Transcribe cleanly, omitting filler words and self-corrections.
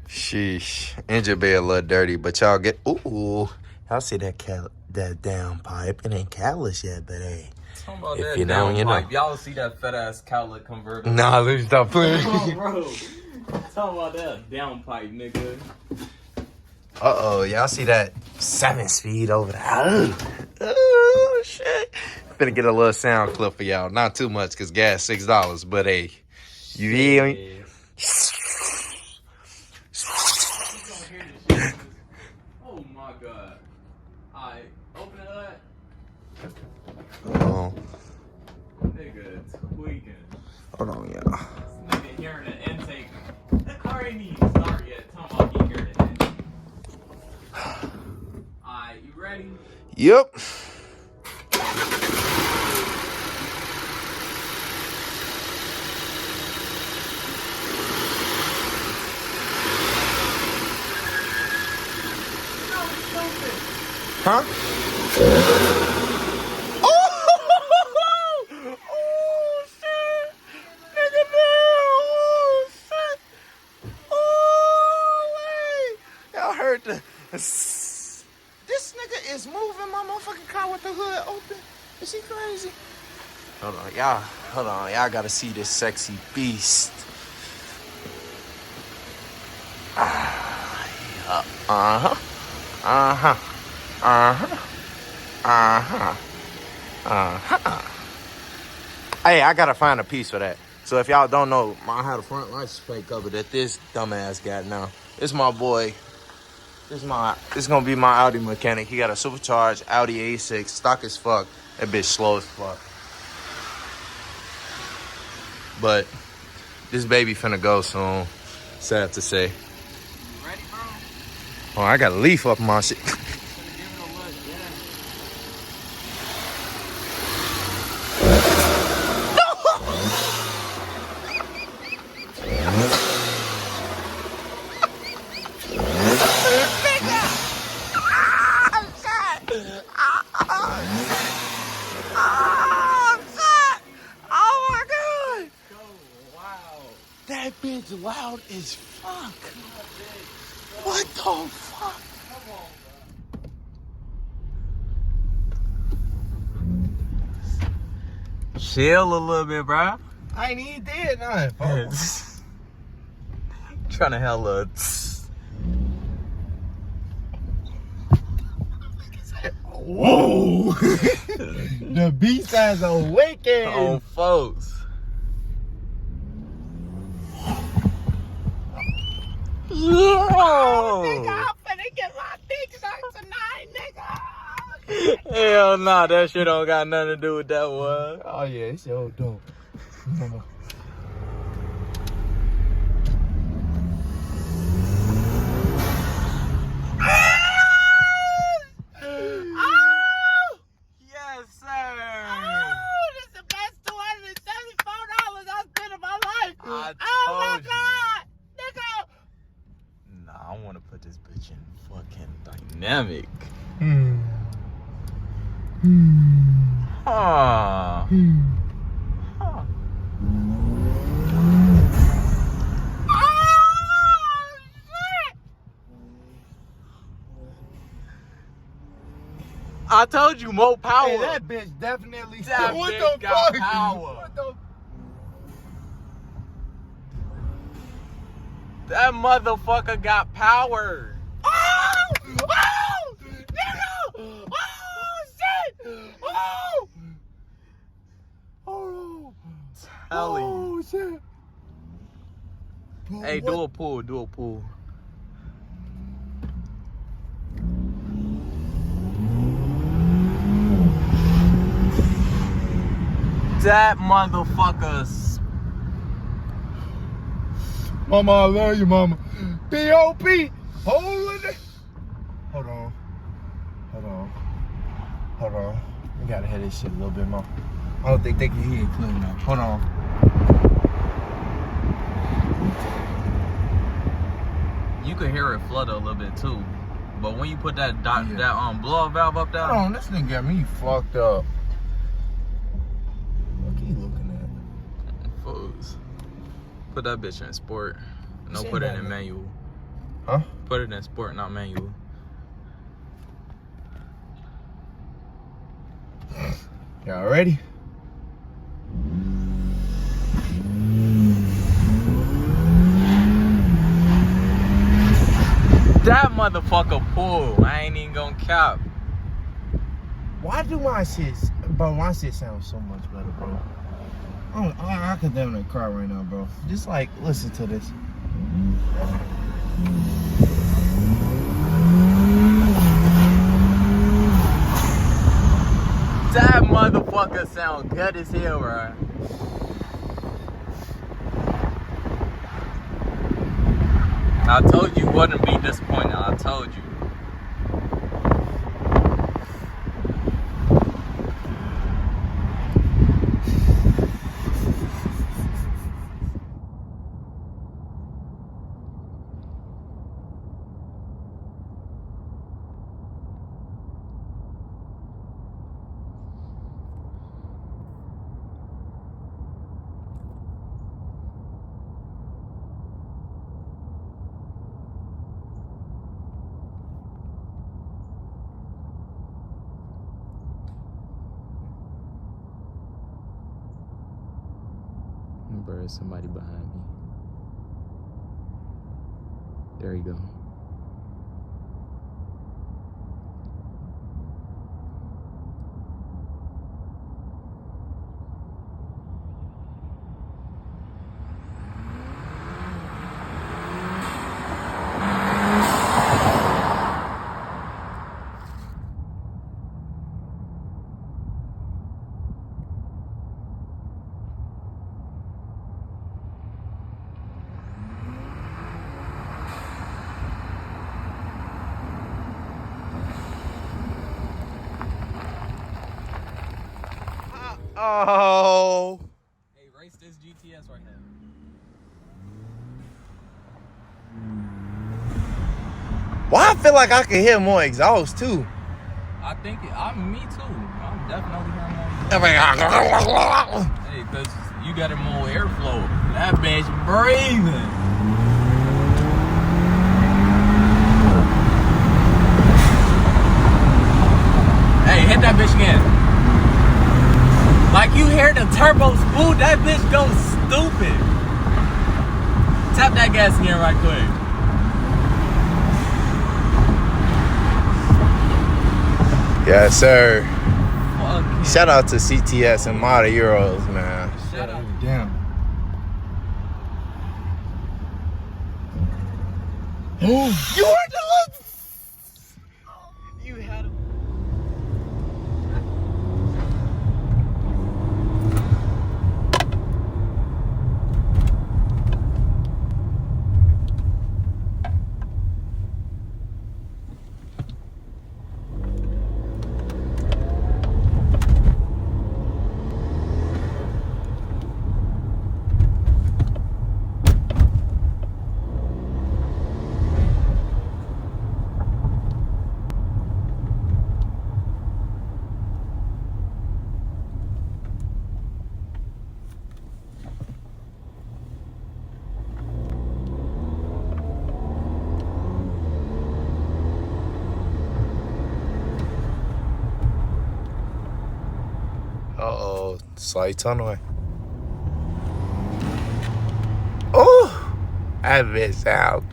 Sheesh. Engine bay a little dirty, but y'all get. Ooh. Y'all see that down pipe? It ain't callous yet, but hey. Talking about If that you know, down you know. pipe. Y'all see that fat ass cowlet converter? Nah, let me stop playing. Oh, bro. Talking about that down pipe, nigga. Uh-oh, y'all see that 7-speed over there? Oh, shit. Finna get a little sound clip for y'all. Not too much, because gas $6, but hey. You feel me? Oh, my God. Alright, open it up. Oh. Nigga tweaking. Hold on, y'all. This nigga hearing the intake. The car ain't even started yet. Talking about he hearing the intake. Alright, you ready? Yep. Huh? Oh, shit. Nigga, no. Oh, shit. Oh, wait. Y'all heard the... This nigga is moving my motherfucking car with the hood open. Is he crazy? Hold on, y'all. Hold on. Y'all gotta see this sexy beast. Uh-huh. Uh-huh. Uh-huh. Uh-huh. Uh-huh. Hey, I gotta find a piece for that. So if y'all don't know, I had a front license plate cover that this dumbass got now. This my boy. This gonna be my Audi mechanic. He got a supercharged Audi A6, stock as fuck. That bitch slow as fuck. But this baby finna go soon. Sad to say. You ready, bro? Oh, I got a leaf up my shit. That bitch loud as fuck. What the fuck? Chill a little bit, bro. I ain't even did nothing. Trying to hell a. Whoa! The beast has awakened. On folks. Yo! Nigga, I'm finna get my dick sucked tonight, nigga. Hell nah, that shit don't got nothing to do with that one. Oh yeah, it's so dope. Yes, sir. This is the best $274 I spent in my life. I Oh my told you. god, nigga. Nah, I want to put this bitch in fucking dynamic. Huh. Huh. I told you more power. Hey, that bitch definitely. That What bitch the got fuck? power. What the? That motherfucker got power. Oh! Oh! Nigga! Oh shit! Oh! Oh! Telling you. Oh shit! Hey, What? do a pull, do a pull. That motherfucker's. Mama, I love you, mama. P.O.P. Hold it. Hold on. Hold on. Hold on. We gotta hear this shit a little bit more. I don't think they can hear it clear enough. Hold on. You could hear it flutter a little bit too, but when you put that blow valve up there, Hold on, this nigga got me fucked up. What are you looking at? fools. Put that bitch in sport. No, Shit put it don't in know. manual. Huh? Put it in sport, not manual. Y'all ready? That motherfucker pull. I ain't even gonna cap. Why do my shit, bro? My shit sounds so much better, bro. I could damn near cry right now, bro. Just like listen to this. That motherfucker sound good as hell, bro. I told you wouldn't be disappointed. I told you. Bro, there's somebody behind me. There you go. Oh. Hey, race this GTS right now. Why I feel like I can hear more exhaust too. I think me too. I'm definitely hearing more. Hey, cause you got more airflow. That bitch breathing. Hey, hit that bitch again. Like you hear the turbo spool, that bitch goes stupid. Tap that gas again right quick. Yes, sir. Fuck Shout out to CTS and Model Euros, man. Shout out. Damn. You heard the look. You had a Uh-oh. Slight tunnel. Oh, that bitch out.